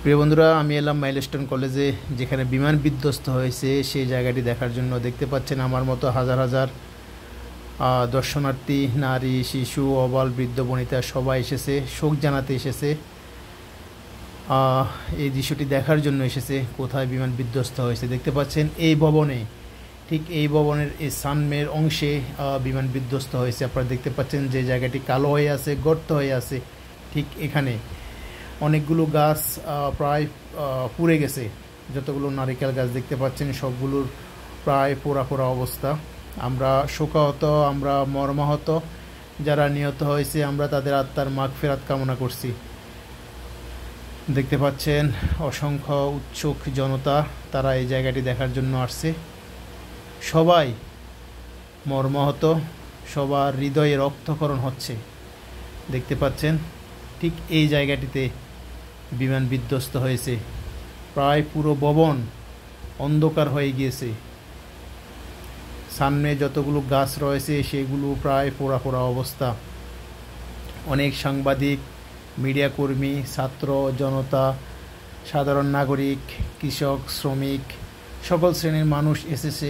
প্রিয় বন্ধুরা, আমি এলাম মাইলস্টোন কলেজে, যেখানে বিমান বিধ্বস্ত হয়েছে সেই জায়গাটি দেখার জন্য। দেখতে পাচ্ছেন আমার মতো হাজার হাজার দর্শনার্থী, নারী, শিশু, অবাল, বৃদ্ধ, বনিতা সবাই এসেছে, শোক জানাতে এসেছে। এই দৃশ্যটি দেখার জন্য এসেছে কোথায় বিমান বিধ্বস্ত হয়েছে। দেখতে পাচ্ছেন এই ভবনে, ঠিক এই ভবনের এই সামনের অংশে বিমান বিধ্বস্ত হয়েছে। আপনারা দেখতে পাচ্ছেন যে জায়গাটি কালো হয়ে আছে, গর্ত হয়ে আছে। ঠিক এখানে অনেকগুলো গাছ প্রায় পুড়ে গেছে। যতগুলো নারিকেল গাছ দেখতে পাচ্ছেন সবগুলোর প্রায় পোড়া পোড়া অবস্থা। আমরা শোকাহত, আমরা মর্মাহত। যারা নিহত হয়েছে আমরা তাদের আত্মার মাগফিরাত কামনা করছি। দেখতে পাচ্ছেন অসংখ্য উৎসুক জনতা, তারা এই জায়গাটি দেখার জন্য আসছে। সবাই মর্মাহত, সবার হৃদয়ে রক্তক্ষরণ হচ্ছে। দেখতে পাচ্ছেন ঠিক এই জায়গাটিতে বিমান বিধ্বস্ত হয়েছে। প্রায় পুরো ভবন অন্ধকার হয়ে গিয়েছে। সামনে যতগুলো গাছ রয়েছে সেগুলো প্রায় পোড়া পোড়া অবস্থা। অনেক সাংবাদিক, মিডিয়া কর্মী, ছাত্র জনতা, সাধারণ নাগরিক, কৃষক, শ্রমিক, সকল শ্রেণীর মানুষ এসেছে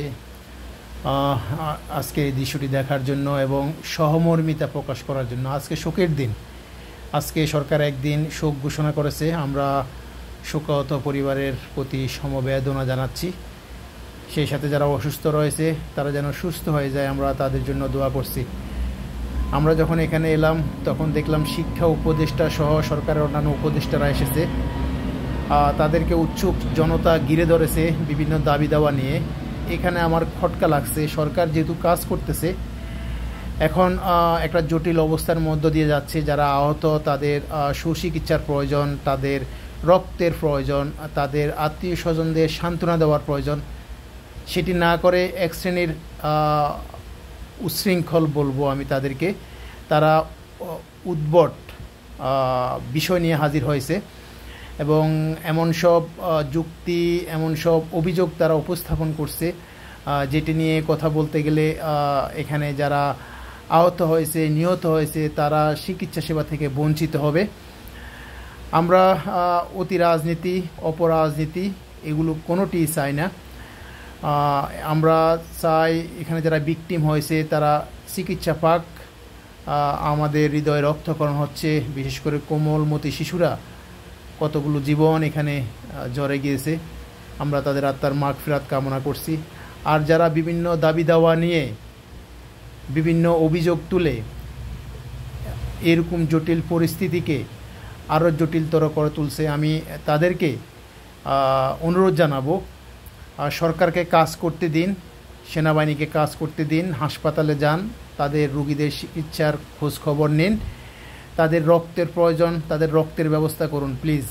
আজকে এই দৃশ্যটি দেখার জন্য এবং সহমর্মিতা প্রকাশ করার জন্য। আজকে শোকের দিন। আজকে সরকার একদিন শোক ঘোষণা করেছে। আমরা শোকাহত পরিবারের প্রতি সমবেদনা জানাচ্ছি। সেই সাথে যারা অসুস্থ রয়েছে তারা যেন সুস্থ হয়ে যায়, আমরা তাদের জন্য দোয়া করছি। আমরা যখন এখানে এলাম তখন দেখলাম শিক্ষা উপদেষ্টা সহ সরকারের অন্যান্য উপদেষ্টারা এসেছে। তাদেরকে উৎসুক জনতা ঘিরে ধরেছে বিভিন্ন দাবি দাওয়া নিয়ে। এখানে আমার খটকা লাগছে, সরকার যেহেতু কাজ করতেছে, এখন একটা জটিল অবস্থার মধ্য দিয়ে যাচ্ছে। যারা আহত তাদের সুচিকিৎসার প্রয়োজন, তাদের রক্তের প্রয়োজন, তাদের আত্মীয় স্বজনদের সান্ত্বনা দেওয়ার প্রয়োজন। সেটি না করে এক শ্রেণীর উচ্ছৃঙ্খল বলবো আমি তাদেরকে, তারা উদ্ভট বিষয় নিয়ে হাজির হয়েছে এবং এমন সব যুক্তি, এমন সব অভিযোগ তারা উপস্থাপন করছে যেটি নিয়ে কথা বলতে গেলে এখানে যারা আহত হয়েছে, নিহত হয়েছে, তারা চিকিৎসা সেবা থেকে বঞ্চিত হবে। আমরা অতি রাজনীতি, অপরাজনীতি এগুলো কোনোটি চাই না। আমরা চাই এখানে যারা ভিকটিম হয়েছে তারা চিকিৎসা পাক। আমাদের হৃদয়ে রক্তক্ষরণ হচ্ছে, বিশেষ করে কোমলমতি শিশুরা, কতগুলো জীবন এখানে ঝরে গিয়েছে। আমরা তাদের আত্মার মাগফিরাত কামনা করছি। আর যারা বিভিন্ন দাবি দাওয়া নিয়ে বিভিন্ন অভিযোগ তুলে এরকম জটিল পরিস্থিতিকে আরও জটিলতর করে তুলছে, আমি তাদেরকে অনুরোধ জানাবো, সরকারকে কাজ করতে দিন, সেনাবাহিনীকে কাজ করতে দিন, হাসপাতালে যান, তাদের রোগীদের চিকিৎসার খোঁজ খবর নিন, তাদের রক্তের প্রয়োজন, তাদের রক্তের ব্যবস্থা করুন প্লিজ।